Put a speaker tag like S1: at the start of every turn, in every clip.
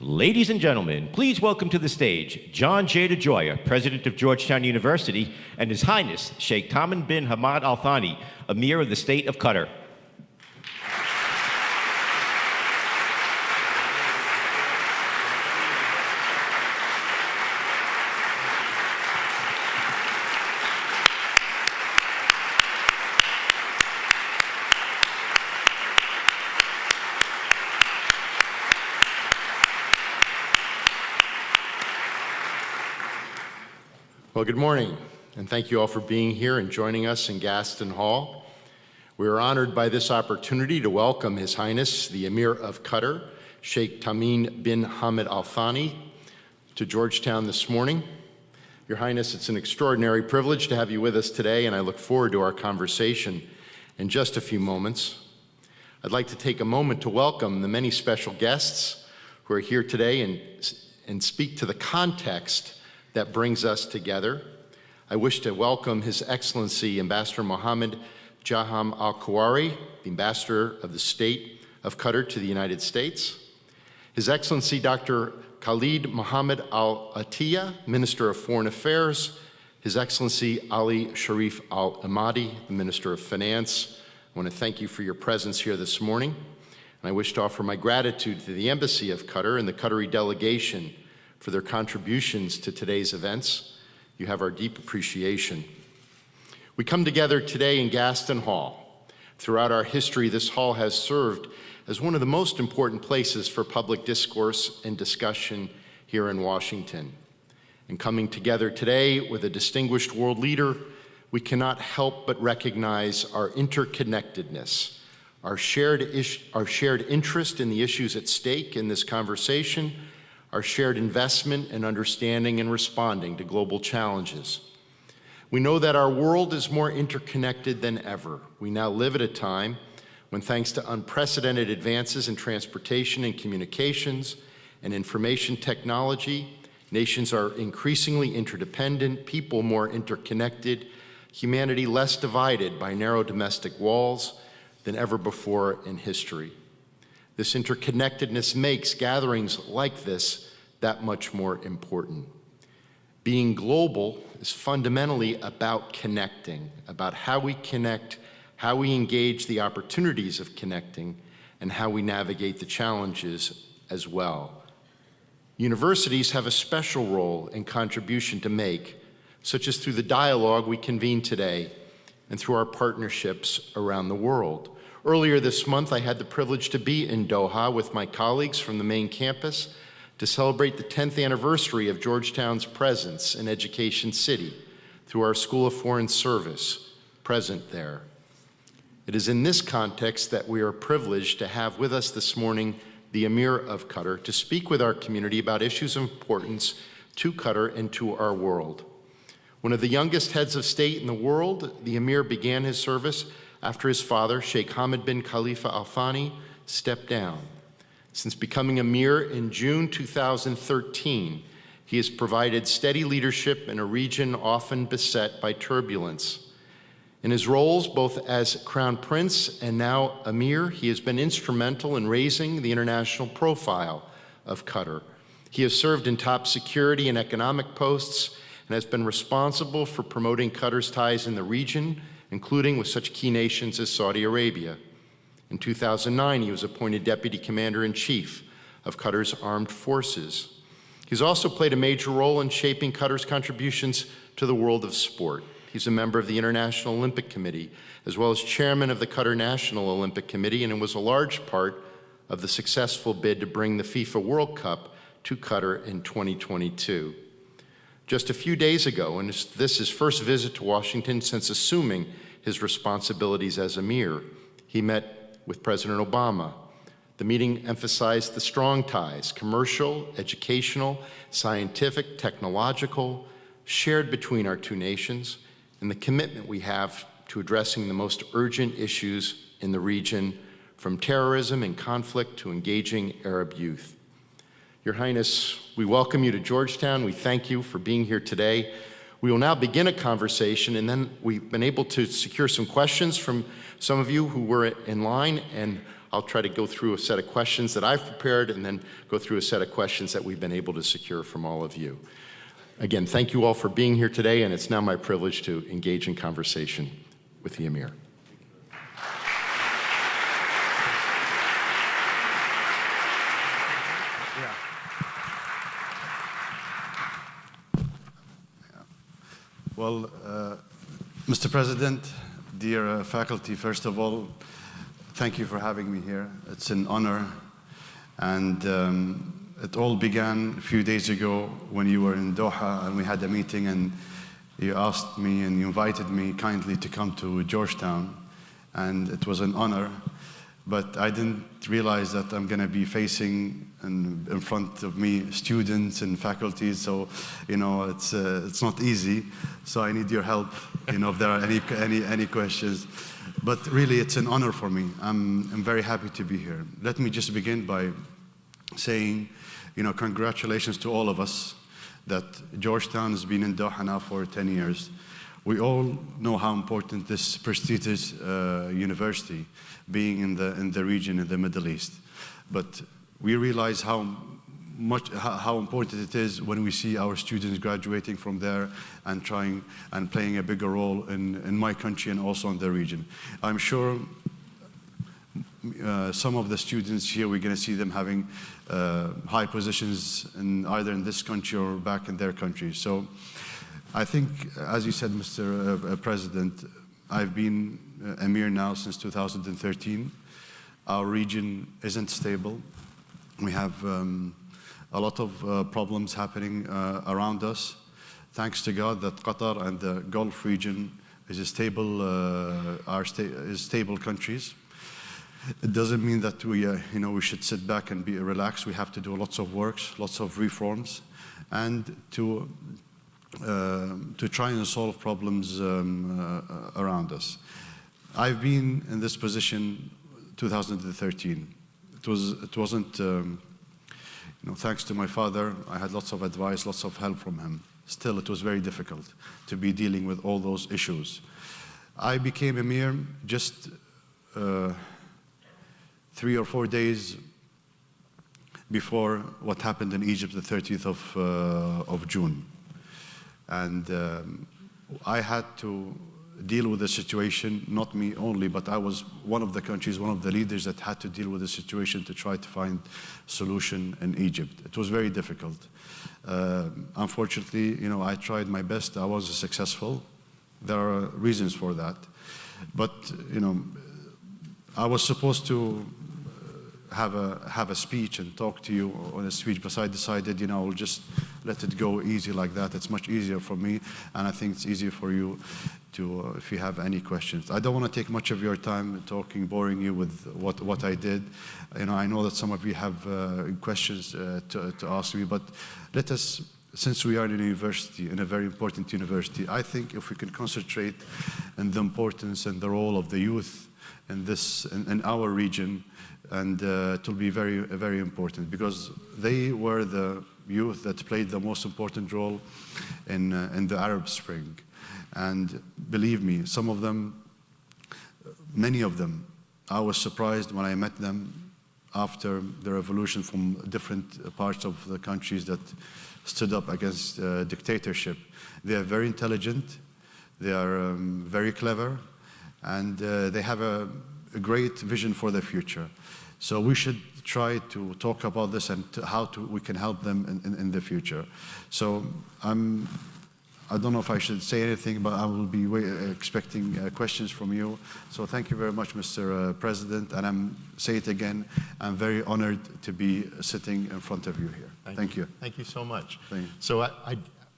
S1: Ladies and gentlemen, please welcome to the stage John J. DeGioia, President of Georgetown University, and His Highness Sheikh Tamim bin Hamad Al Thani, Emir of the State of Qatar.
S2: Well, good morning, and thank you all for being here and joining us in Gaston Hall. We are honored by this opportunity to welcome His Highness, the Emir of Qatar, Sheikh Tamim bin Hamad Al Thani, to Georgetown this morning. Your Highness, it's an extraordinary privilege to have you with us today, and I look forward to our conversation in just a few moments. I'd like to take a moment to welcome the many special guests who are here today and speak to the context that brings us together. I wish to welcome His Excellency Ambassador Mohammed Jaham Al-Kuwari, the Ambassador of the State of Qatar to the United States. His Excellency Dr. Khalid Mohammed Al-Attiyah, Minister of Foreign Affairs. His Excellency Ali Sharif Al-Ahmadi, the Minister of Finance. I want to thank you for your presence here this morning. And I wish to offer my gratitude to the Embassy of Qatar and the Qatari delegation for their contributions to today's events. You have our deep appreciation. We come together today in Gaston Hall. Throughout our history, this hall has served as one of the most important places for public discourse and discussion here in Washington. And coming together today with a distinguished world leader, we cannot help but recognize our interconnectedness, our shared interest in the issues at stake in this conversation, our shared investment in understanding and responding to global challenges. We know that our world is more interconnected than ever. We now live at a time when, thanks to unprecedented advances in transportation and communications and information technology, nations are increasingly interdependent, people more interconnected, humanity less divided by narrow domestic walls than ever before in history. This interconnectedness makes gatherings like this that much more important. Being global is fundamentally about connecting, about how we connect, how we engage the opportunities of connecting, and how we navigate the challenges as well. Universities have a special role and contribution to make, such as through the dialogue we convene today and through our partnerships around the world. Earlier this month, I had the privilege to be in Doha with my colleagues from the main campus to celebrate the 10th anniversary of Georgetown's presence in Education City through our School of Foreign Service present there. It is in this context that we are privileged to have with us this morning the Emir of Qatar to speak with our community about issues of importance to Qatar and to our world. One of the youngest heads of state in the world, the Emir began his service after his father, Sheikh Hamad bin Khalifa Al Thani, stepped down. Since becoming Emir in June 2013, he has provided steady leadership in a region often beset by turbulence. In his roles, both as Crown Prince and now Emir, he has been instrumental in raising the international profile of Qatar. He has served in top security and economic posts and has been responsible for promoting Qatar's ties in the region, including with such key nations as Saudi Arabia. In 2009, he was appointed Deputy Commander-in-Chief of Qatar's Armed Forces. He's also played a major role in shaping Qatar's contributions to the world of sport. He's a member of the International Olympic Committee, as well as chairman of the Qatar National Olympic Committee, and was a large part of the successful bid to bring the FIFA World Cup to Qatar in 2022. Just a few days ago, and this is his first visit to Washington since assuming his responsibilities as Emir, he met with President Obama. The meeting emphasized the strong ties, commercial, educational, scientific, technological, shared between our two nations, and the commitment we have to addressing the most urgent issues in the region, from terrorism and conflict to engaging Arab youth. Your Highness, we welcome you to Georgetown. We thank you for being here today. We will now begin a conversation, and then we've been able to secure some questions from some of you who were in line, and I'll try to go through a set of questions that I've prepared and then go through a set of questions that we've been able to secure from all of you. Again, thank you all for being here today, and it's now my privilege to engage in conversation with the Emir.
S3: Well, Mr. President, dear faculty, first of all, thank you for having me here. It's an honor. And it all began a few days ago when you were in Doha and we had a meeting and you asked me and you invited me kindly to come to Georgetown. And it was an honor. But I didn't realize that I'm going to be facing in front of me students and faculty. So, you know, it's not easy. So I need your help, you know, if there are any questions. But really, it's an honor for me. I'm very happy to be here. Let me just begin by saying, you know, congratulations to all of us that Georgetown has been in Doha now for 10 years. We all know how important this prestigious university being in the region in the Middle East. But we realize how important it is when we see our students graduating from there and trying and playing a bigger role in my country and also in the region. I'm sure some of the students here, we're going to see them having high positions either in this country or back in their country. So I think, as you said, Mr. President, I've been Emir now since 2013. Our region isn't stable. We have a lot of problems happening around us. Thanks to God that Qatar and the Gulf region is stable countries. It doesn't mean that we should sit back and be relaxed. We have to do lots of works, lots of reforms, and to try and solve problems around us. I've been in this position 2013. It wasn't, thanks to my father, I had lots of advice, lots of help from him. Still, it was very difficult to be dealing with all those issues. I became Emir just 3 or 4 days before what happened in Egypt, the 30th of June. And I had to deal with the situation, not me only, but I was one of the countries, one of the leaders that had to deal with the situation to try to find solution in Egypt. It was very difficult. Unfortunately, I tried my best. I wasn't successful. There are reasons for that. But, I was supposed to have a speech and talk to you on a speech, but I decided, I'll just let it go easy like that. It's much easier for me, and I think it's easier for you to, if you have any questions. I don't want to take much of your time talking, boring you with what I did. I know that some of you have questions to ask me, but let us, since we are in a university, in a very important university, I think if we can concentrate on the importance and the role of the youth in our region, and it will be very, very important because they were the youth that played the most important role in the Arab Spring. And believe me, some of them, many of them, I was surprised when I met them after the revolution from different parts of the countries that stood up against dictatorship. They are very intelligent, they are very clever, and they have a great vision for the future. So we should try to talk about this and how we can help them in the future. So I don't know if I should say anything, but I will be expecting questions from you. So thank you very much, Mr. President. And say it again, I'm very honored to be sitting in front of you here. Thank you.
S2: Thank you so much.
S3: Thank you.
S2: So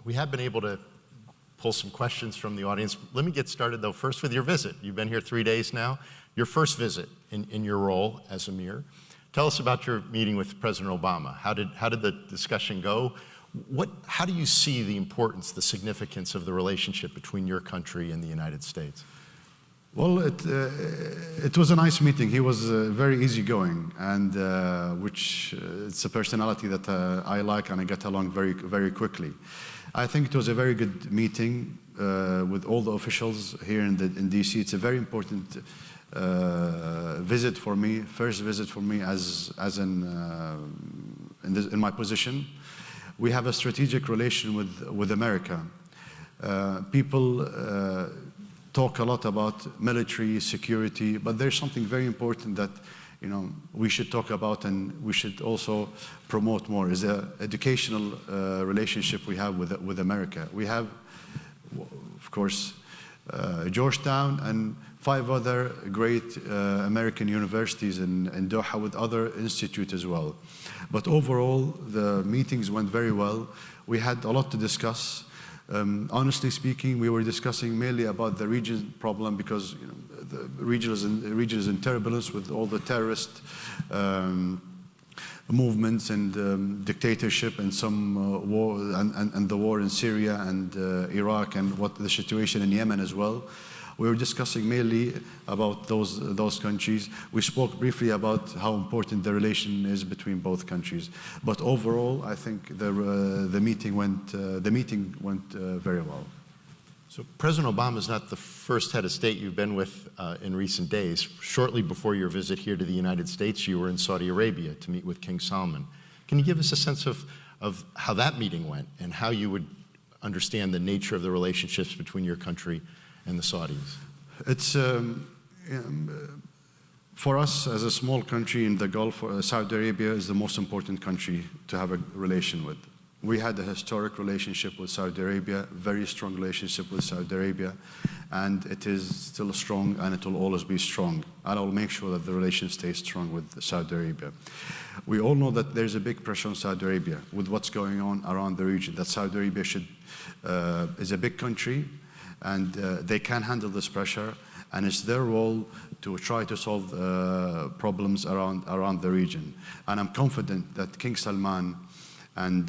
S2: we have been able to pull some questions from the audience. Let me get started, though, first with your visit. You've been here 3 days now. Your first visit in your role as Emir. Tell us about your meeting with President Obama. How did the discussion go? How do you see the importance, the significance of the relationship between your country and the United States?
S3: Well, it was a nice meeting. He was very easygoing, and which it's a personality that I like, and I get along very, very quickly. I think it was a very good meeting. with all the officials here in DC. It's a very important visit for me, first visit for me in my position. We have a strategic relation with America. People talk a lot about military security, but there's something very important that we should talk about and we should also promote more, is the educational relationship we have with America. We have, of course, Georgetown and 5 other great American universities in Doha, with other institutes as well. But overall, the meetings went very well. We had a lot to discuss. Honestly speaking, we were discussing mainly about the region problem, because the region is in turbulence with all the terrorist movements and dictatorship and some war and the war in Syria and Iraq, and what the situation in Yemen as well. We were discussing mainly about those countries. We spoke briefly about how important the relation is between both countries. But overall, I think the meeting went very well.
S2: So President Obama is not the first head of state you've been with in recent days. Shortly before your visit here to the United States, you were in Saudi Arabia to meet with King Salman. Can you give us a sense of how that meeting went and how you would understand the nature of the relationships between your country and the Saudis?
S3: It's for us as a small country in the Gulf, Saudi Arabia is the most important country to have a relation with. We had a historic relationship with Saudi Arabia, very strong relationship with Saudi Arabia, and it is still strong and it will always be strong. And I'll make sure that the relation stays strong with Saudi Arabia. We all know that there's a big pressure on Saudi Arabia with what's going on around the region, that Saudi Arabia is a big country, and they can handle this pressure, and it's their role to try to solve problems around the region. And I'm confident that King Salman and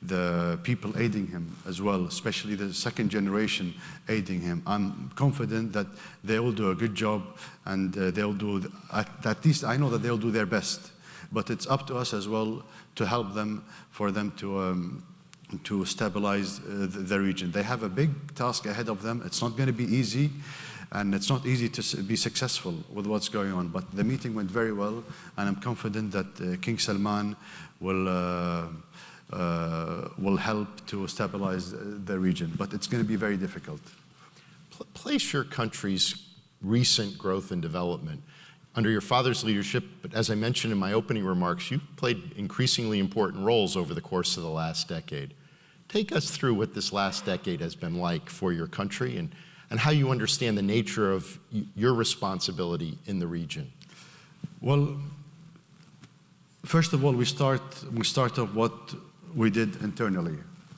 S3: the people aiding him as well, especially the second generation aiding him, I'm confident that they will do a good job, and they'll do, at least I know that they'll do their best. But it's up to us as well to help them, for them to stabilize the region. They have a big task ahead of them. It's not going to be easy, and it's not easy to be successful with what's going on. But the meeting went very well, and I'm confident that King Salman will help to stabilize the region. But it's going to be very difficult.
S2: Place your country's recent growth and development under your father's leadership, but as I mentioned in my opening remarks, you've played increasingly important roles over the course of the last decade. Take us through what this last decade has been like for your country, and how you understand the nature of your responsibility in the region.
S3: Well, first of all, we start off what we did internally,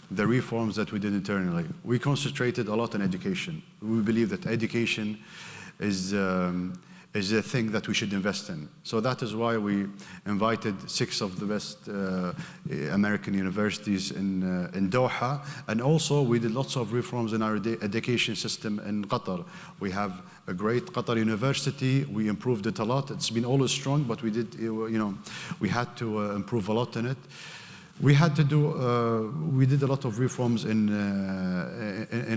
S3: the reforms that we did internally. We concentrated a lot on education. We believe that education is a thing that we should invest in. So that is why we invited 6 of the best American universities in Doha. And also we did lots of reforms in our education system in Qatar. We have a great Qatar university. We improved it a lot. It's been always strong, but we did, we had to improve a lot in it. We had to do, we did a lot of reforms in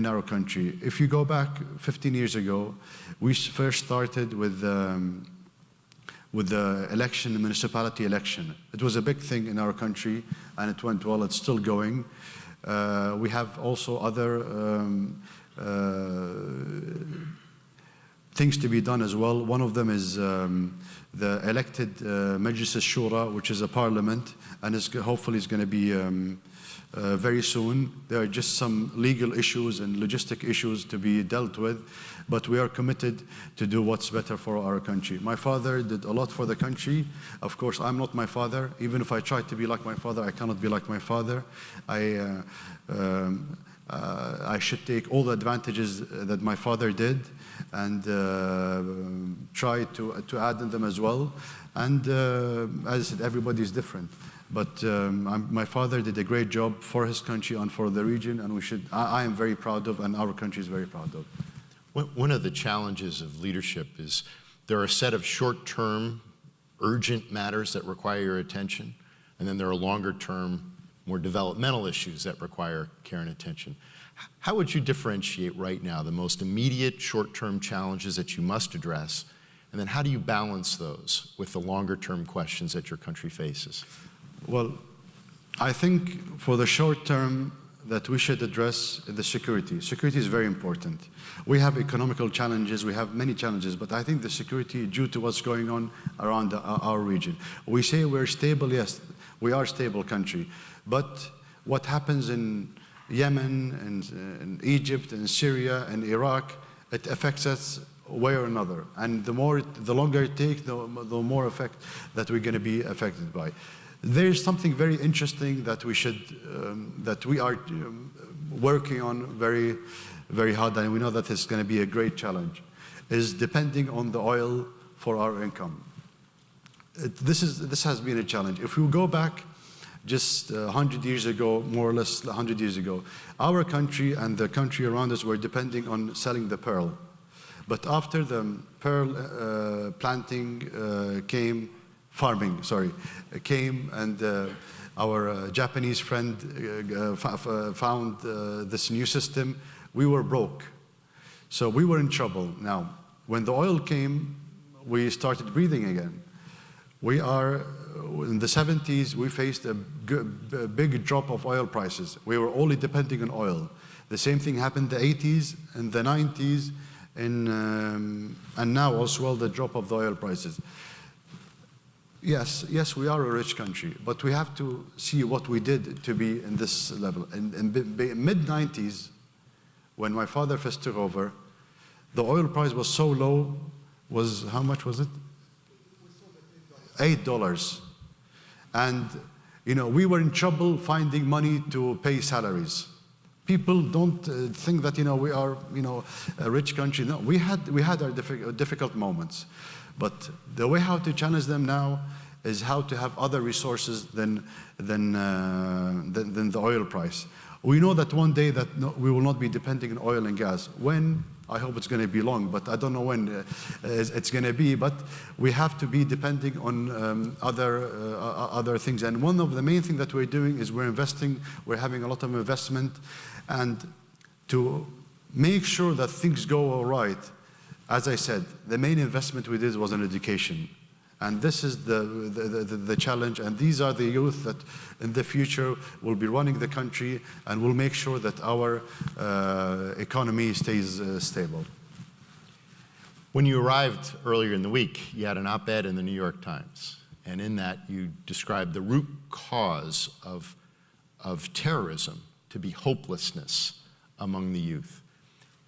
S3: our country. If you go back 15 years ago, we first started with the election, the municipality election. It was a big thing in our country, and it went well. It's still going. We have also other things to be done as well. One of them is the elected Majlis al-Shura, which is a parliament, and hopefully is going to be very soon. There are just some legal issues and logistic issues to be dealt with, but we are committed to do what's better for our country. My father did a lot for the country. Of course, I'm not my father. Even if I try to be like my father, I cannot be like my father. I should take all the advantages that my father did and try to add in them as well. And as I said, everybody is different. But my father did a great job for his country and for the region, and I am very proud of, and our country is very proud of.
S2: One of the challenges of leadership is there are a set of short-term, urgent matters that require your attention, and then there are longer-term, more developmental issues that require care and attention. How would you differentiate right now the most immediate short-term challenges that you must address, and then how do you balance those with the longer-term questions that your country faces?
S3: Well, I think for the short term that we should address the security. Security is very important. We have economical challenges, we have many challenges, but I think the security due to what's going on around our region. We say we're stable, yes, we are a stable country, but what happens in Yemen and Egypt and Syria and Iraq, it affects us way or another. And the longer it takes, the more effect that we're going to be affected by. There's something very interesting that we are working on very, very hard, and we know that it's going to be a great challenge, is depending on the oil for our income. This has been a challenge. If we go back just 100 years ago, more or less 100 years ago, our country and the country around us were depending on selling the pearl. But after the pearl farming came, and our Japanese friend found this new system, we were broke. So we were in trouble. Now, when the oil came, we started breathing again. In the 70s, we faced a big drop of oil prices. We were only depending on oil. The same thing happened in the 80s and the 90s, and now also the drop of the oil prices. Yes, we are a rich country, but we have to see what we did to be in this level. In mid-90s, when my father first took over, the oil price was so low, how much was it? $8. And, we were in trouble finding money to pay salaries. People don't think that, we are, a rich country. No, we had our difficult moments. But the way how to challenge them now is how to have other resources than the oil price. We know that one day that we will not be depending on oil and gas. When? I hope it's going to be long, but I don't know when it's going to be. But we have to be depending on other things. And one of the main things that we're doing is we're investing. We're having a lot of investment, and to make sure that things go all right. As I said, the main investment we did was in education. And this is the challenge, and these are the youth that in the future will be running the country and will make sure that our economy stays stable.
S2: When you arrived earlier in the week, you had an op-ed in the New York Times, and in that you described the root cause of terrorism to be hopelessness among the youth.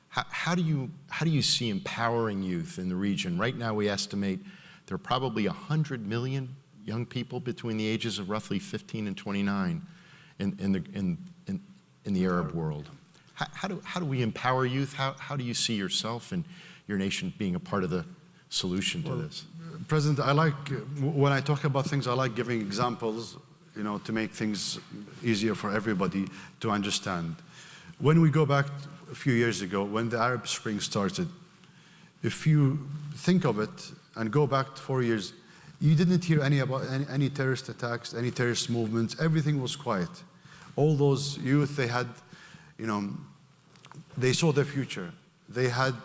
S2: How do you see empowering youth in the region? Right now we estimate there are probably 100 million young people between the ages of roughly 15 and 29 in the Arab world. How do we empower youth? How do you see yourself and your nation being a part of the solution to this?
S3: President, when I talk about things, I like giving examples, to make things easier for everybody to understand. When we go back a few years ago, when the Arab Spring started, if you think of it and go back 4 years, you didn't hear any terrorist attacks, any terrorist movements. Everything was quiet. All those youth, they had, they saw their future. They had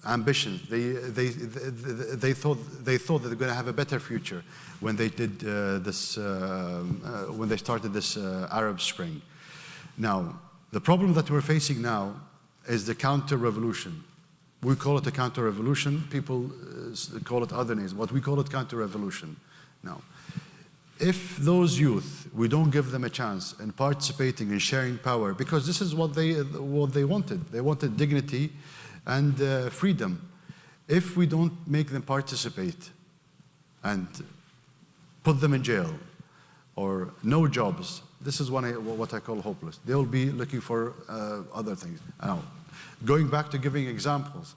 S3: ambitions. They thought that they're going to have a better future when they did when they started this Arab Spring. Now, the problem that we're facing now is the counter-revolution. We call it a counter-revolution. People call it other names, but we call it counter-revolution. Now, if those youth, we don't give them a chance in participating and sharing power, because this is what they wanted. They wanted dignity and freedom. If we don't make them participate and put them in jail or no jobs, this is what I call hopeless. They'll be looking for other things. Now, going back to giving examples,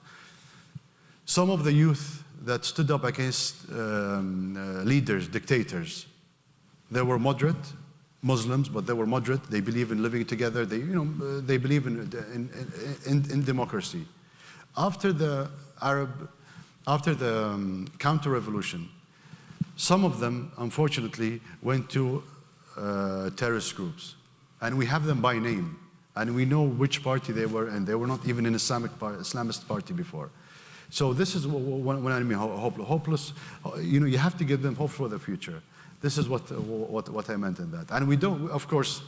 S3: some of the youth that stood up against leaders, dictators, they were moderate Muslims, but they were moderate. They believe in living together. They believe in democracy. After the counter-revolution, some of them, unfortunately, went to terrorist groups, and we have them by name. And we know which party they were, and they were not even an Islamist party before. So this is when I mean hopeless. You know, you have to give them hope for the future. This is what I meant in that. And we don't, of course,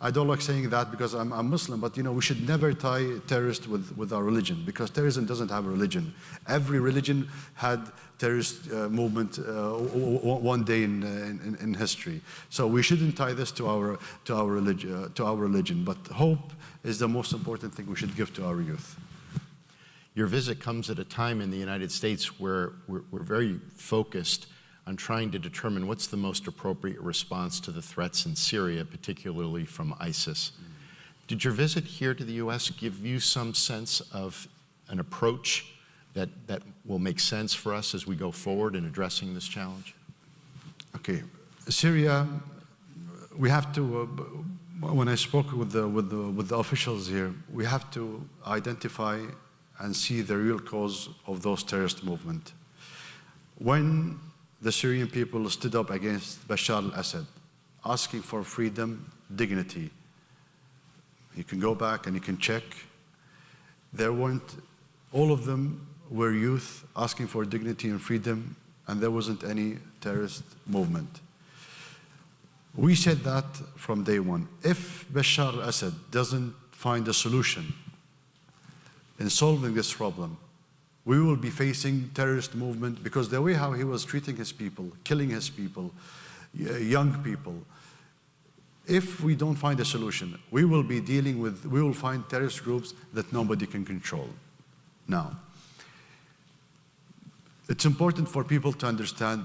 S3: I don't like saying that because I'm Muslim, but you know, we should never tie terrorists with our religion, because terrorism doesn't have a religion. Every religion had terrorist movement one day in history. So we shouldn't tie this to our religion. But hope is the most important thing we should give to our youth.
S2: Your visit comes at a time in the United States where we're very focused on trying to determine what's the most appropriate response to the threats in Syria, particularly from ISIS. Did your visit here to the U.S. give you some sense of an approach that will make sense for us as we go forward in addressing this challenge?
S3: Okay, Syria, we have to, when I spoke with the officials here, we have to identify and see the real cause of those terrorist movements. When the Syrian people stood up against Bashar al-Assad, asking for freedom, dignity. You can go back and you can check. There weren't, all of them were youth asking for dignity and freedom, and there wasn't any terrorist movement. We said that from day one. If Bashar al-Assad doesn't find a solution in solving this problem, we will be facing terrorist movement, because the way how he was treating his people, killing his people, young people, if we don't find a solution, we will be dealing with, we will find terrorist groups that nobody can control. Now, it's important for people to understand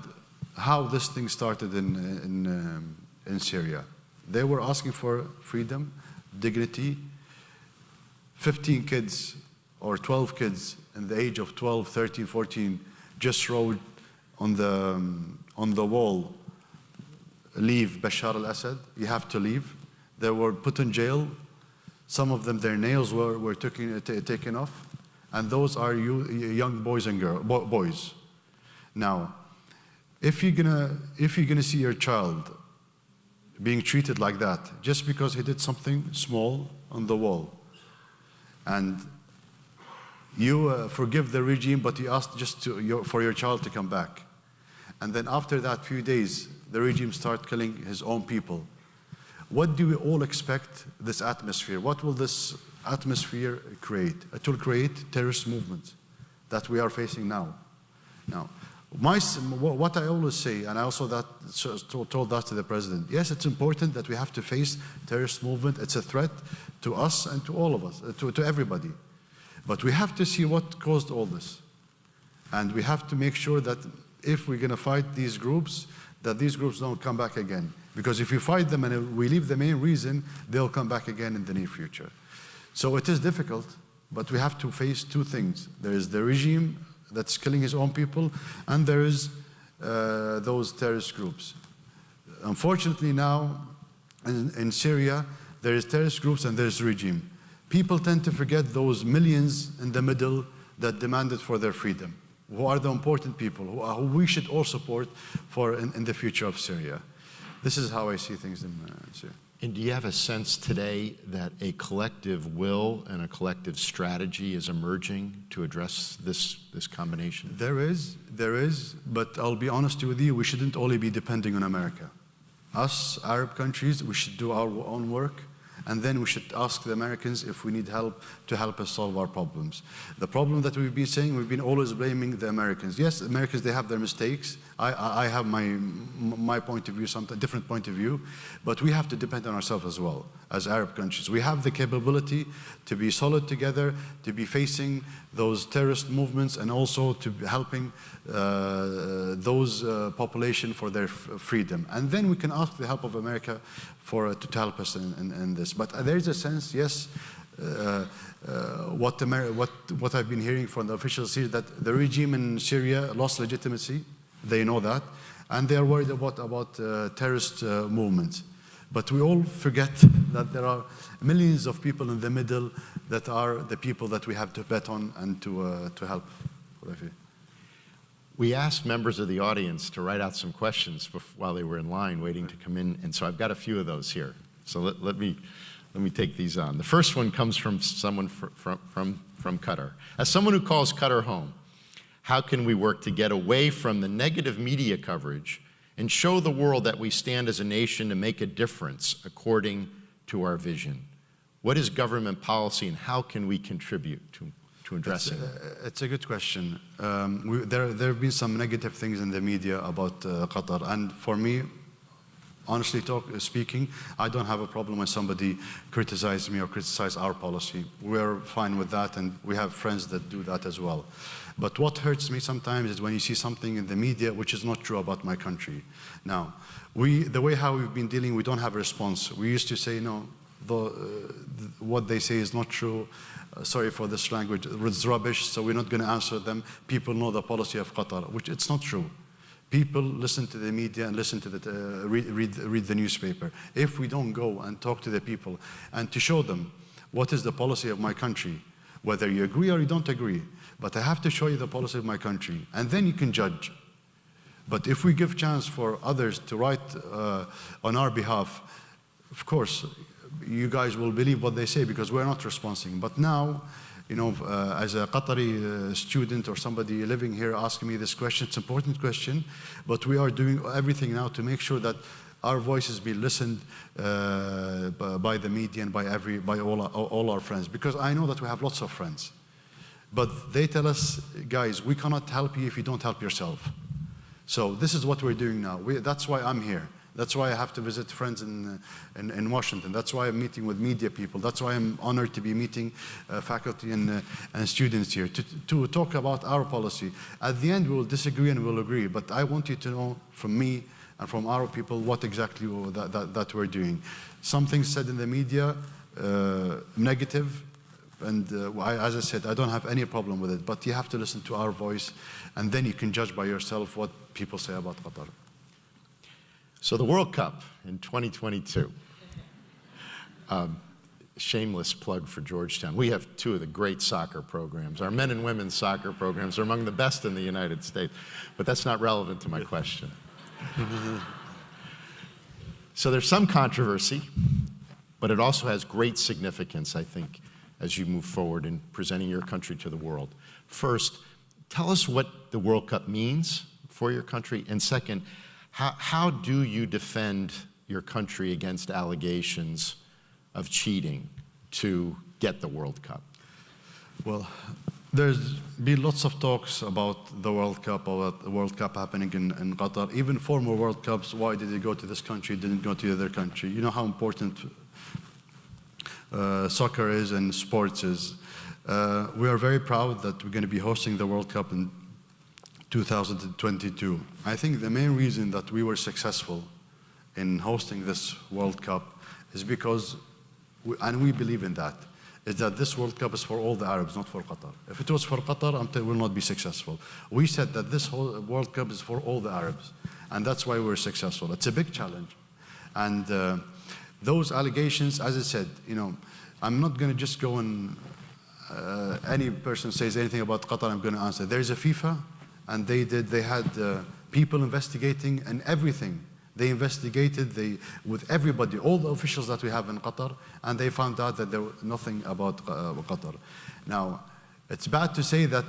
S3: how this thing started in Syria. They were asking for freedom, dignity. 15 kids or 12 kids in the age of 12, 13, 14 just wrote on the wall, "Leave Bashar al-Assad, you have to leave." They were put in jail. Some of them, their nails were taken off. And those are young boys and boys. Now, if you're gonna see your child being treated like that, just because he did something small on the wall, and you forgive the regime, but you ask just for your child to come back. And then after that few days, the regime start killing his own people. What do we all expect this atmosphere? What will this atmosphere create? It will create terrorist movements that we are facing now. Now, what I always say, and I also told that to the president, yes, it's important that we have to face terrorist movement. It's a threat to us and to all of us, to everybody. But we have to see what caused all this. And we have to make sure that if we're going to fight these groups, that these groups don't come back again. Because if we fight them and we leave the main reason, they'll come back again in the near future. So it is difficult, but we have to face two things. There is the regime that's killing his own people, and there is those terrorist groups. Unfortunately now, in Syria, there is terrorist groups and there's regime. People tend to forget those millions in the middle that demanded for their freedom, who are the important people, who we should all support in the future of Syria. This is how I see things in Syria.
S2: And do you have a sense today that a collective will and a collective strategy is emerging to address this combination?
S3: There is, but I'll be honest with you, we shouldn't only be depending on America. Us, Arab countries, we should do our own work. And then we should ask the Americans if we need help to help us solve our problems. The problem that we've been saying, we've been always blaming the Americans. Yes, the Americans, they have their mistakes. I have my point of view, a different point of view, but we have to depend on ourselves as well, as Arab countries. We have the capability to be solid together, to be facing those terrorist movements, and also to be helping those population for their freedom. And then we can ask the help of America to help us in this. But there is a sense, yes, what I've been hearing from the officials here, that the regime in Syria lost legitimacy. They know that, and they are worried about terrorist movements. But we all forget that there are millions of people in the middle that are the people that we have to bet on and to help.
S2: We asked members of the audience to write out some questions while they were in line waiting to come in, and so I've got a few of those here. So let me let me take these on. The first one comes from someone from Qatar. As someone who calls Qatar home, how can we work to get away from the negative media coverage and show the world that we stand as a nation to make a difference according to our vision? What is government policy and how can we contribute to addressing it?
S3: It's a good question. There have been some negative things in the media about Qatar, and for me, honestly speaking, I don't have a problem when somebody criticizes me or criticizes our policy. We're fine with that, and we have friends that do that as well. But what hurts me sometimes is when you see something in the media which is not true about my country. Now, the way how we've been dealing, we don't have a response. We used to say, no, what they say is not true. Sorry for this language, it's rubbish, so we're not going to answer them. People know the policy of Qatar, which it's not true. People listen to the media and listen to read the newspaper. If we don't go and talk to the people and to show them what is the policy of my country, whether you agree or you don't agree, but I have to show you the policy of my country, and then you can judge. But if we give chance for others to write on our behalf, of course, you guys will believe what they say because we're not responding. But now, you know, as a Qatari student or somebody living here asking me this question, it's an important question, but we are doing everything now to make sure that our voices be listened by the media and by all our friends, because I know that we have lots of friends. But they tell us, guys, we cannot help you if you don't help yourself. So this is what we're doing now. That's why I'm here. That's why I have to visit friends in Washington. That's why I'm meeting with media people. That's why I'm honored to be meeting faculty and students here to talk about our policy. At the end, we'll disagree and we'll agree. But I want you to know from me and from our people what exactly that we're doing. Some things said in the media, negative. And as I said, I don't have any problem with it, but you have to listen to our voice, and then you can judge by yourself what people say about Qatar.
S2: So the World Cup in 2022, shameless plug for Georgetown. We have two of the great soccer programs. Our men and women's soccer programs are among the best in the United States, but that's not relevant to my question. So there's some controversy, but it also has great significance, I think, as you move forward in presenting your country to the world. First, tell us what the World Cup means for your country, and second, how do you defend your country against allegations of cheating to get the World Cup?
S3: Well, there's been lots of talks about the World Cup, about the World Cup happening in Qatar. Even former World Cups, why did it go to this country, didn't go to the other country? You know how important soccer is and sports is. We are very proud that we're going to be hosting the World Cup in 2022. I think the main reason that we were successful in hosting this World Cup is because, and we believe in that, is that this World Cup is for all the Arabs, not for Qatar. If it was for Qatar, we will not be successful. We said that this whole World Cup is for all the Arabs, and that's why we're successful. It's a big challenge. And those allegations, as I said, you know, I'm not going to just go and any person says anything about Qatar, I'm going to answer. There's a FIFA, and they had people investigating and everything. They investigated with everybody, all the officials that we have in Qatar, and they found out that there was nothing about Qatar. Now, it's bad to say that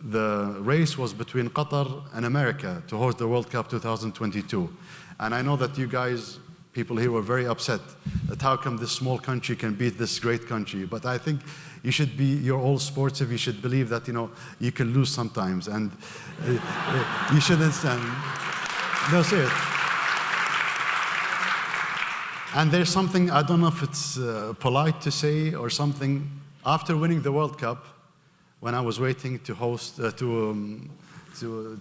S3: the race was between Qatar and America to host the World Cup 2022. And I know that you guys, people here were very upset that how come this small country can beat this great country. But I think you should be, you're all sportive, you should believe that, you know, you can lose sometimes, and you shouldn't stand. No, seriously. And there's something, I don't know if it's polite to say or something, after winning the World Cup, when I was waiting to host, to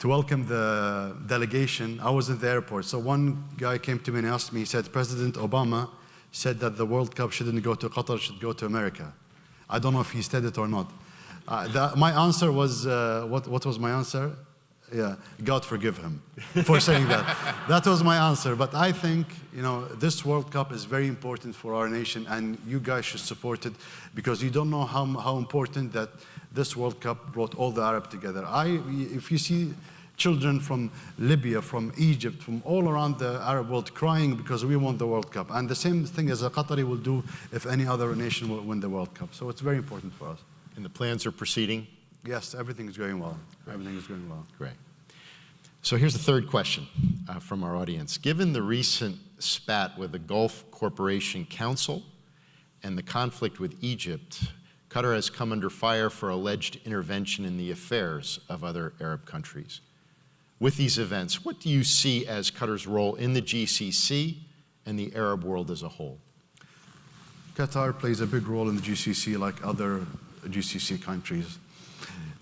S3: welcome the delegation, I was in the airport. So one guy came to me and asked me, he said, President Obama said that the World Cup shouldn't go to Qatar, it should go to America. I don't know if he said it or not. My answer was, what was my answer? Yeah, God forgive him for saying that. That was my answer. But I think, you know, this World Cup is very important for our nation, and you guys should support it, because you don't know how important that this World Cup brought all the Arab together. If you see children from Libya, from Egypt, from all around the Arab world crying because we won the World Cup. And the same thing as a Qatari will do if any other nation will win the World Cup. So it's very important for us.
S2: And the plans are proceeding?
S3: Yes, everything is going well. Everything is going well.
S2: Great. So here's the third question from our audience. Given the recent spat with the Gulf Cooperation Council and the conflict with Egypt, Qatar has come under fire for alleged intervention in the affairs of other Arab countries. With these events, what do you see as Qatar's role in the GCC and the Arab world as a whole?
S3: Qatar plays a big role in the GCC like other GCC countries.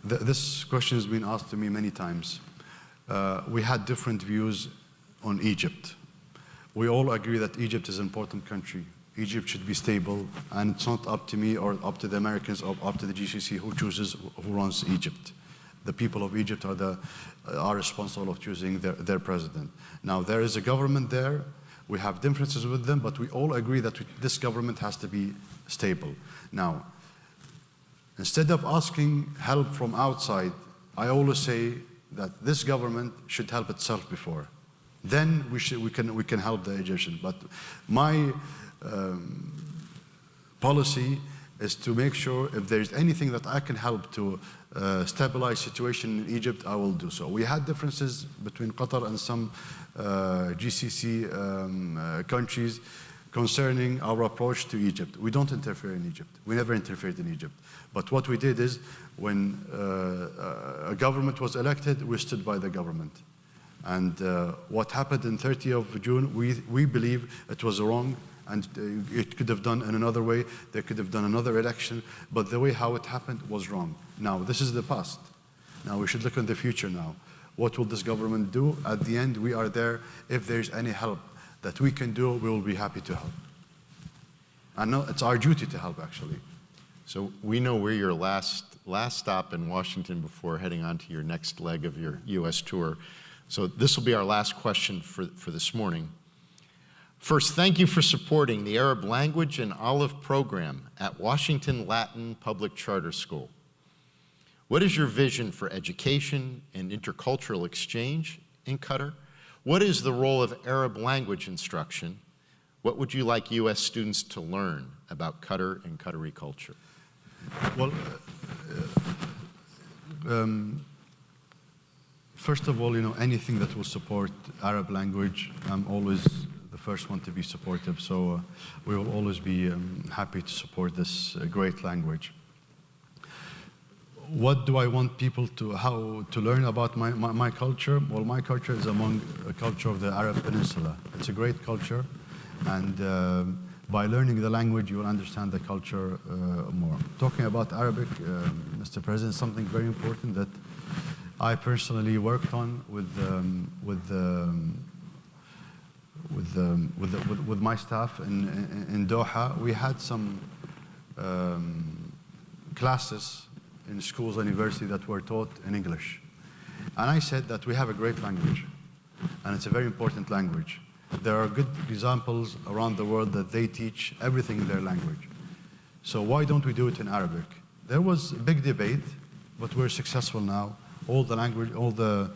S3: This question has been asked to me many times. We had different views on Egypt. We all agree that Egypt is an important country. Egypt should be stable, and it's not up to me or up to the Americans or up to the GCC who chooses who runs Egypt. The people of Egypt are responsible of choosing their president. Now, there is a government there. We have differences with them, but we all agree that this government has to be stable. Now, instead of asking help from outside, I always say that this government should help itself before. Then we can help the Egyptians. But my policy is to make sure if there's anything that I can help to stabilize situation in Egypt, I will do so. We had differences between Qatar and some GCC countries concerning our approach to Egypt. We don't interfere in Egypt. We never interfered in Egypt. But what we did is when a government was elected, we stood by the government. And what happened in 30th of June, we believe it was wrong, and it could have done in another way. They could have done another election, but the way how it happened was wrong. Now, this is the past. Now, we should look in the future now. What will this government do? At the end, we are there. If there's any help that we can do, we will be happy to help. And no, it's our duty to help, actually.
S2: So we know we're your last stop in Washington before heading on to your next leg of your U.S. tour. So this will be our last question for this morning. First, thank you for supporting the Arab Language and Olive program at Washington Latin Public Charter School. What is your vision for education and intercultural exchange in Qatar? What is the role of Arab language instruction? What would you like U.S. students to learn about Qatar and Qatari culture?
S3: Well, first of all, anything that will support Arab language, I'm always the first one to be supportive. So we will always be happy to support this great language. What do I want people to learn about my culture? Well, my culture is among a culture of the Arab Peninsula. It's a great culture, and by learning the language, you will understand the culture more. Talking about Arabic, Mr. President, something very important that I personally worked on with my staff in Doha. We had some classes in schools and universities that were taught in English. And I said that we have a great language, and it's a very important language. There are good examples around the world that they teach everything in their language. So why don't we do it in Arabic? There was a big debate, but we're successful now. All the language, all the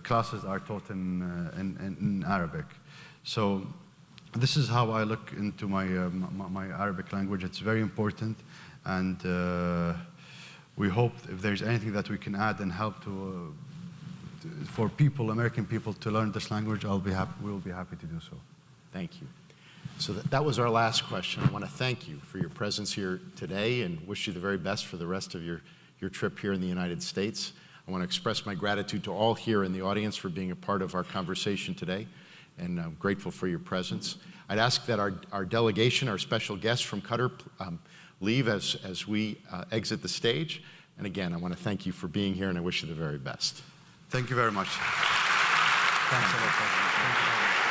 S3: classes are taught in Arabic. So this is how I look into my Arabic language. It's very important, and we hope if there's anything that we can add and help for people, American people, to learn this language, we'll be happy to do so.
S2: Thank you. So that was our last question. I want to thank you for your presence here today and wish you the very best for the rest of your trip here in the United States. I want to express my gratitude to all here in the audience for being a part of our conversation today, and I'm grateful for your presence. I'd ask that our delegation, our special guests from Qatar, leave as we exit the stage. And again, I want to thank you for being here, and I wish you the very best.
S3: Thank you very much. Thanks a lot, President. Thank you very much.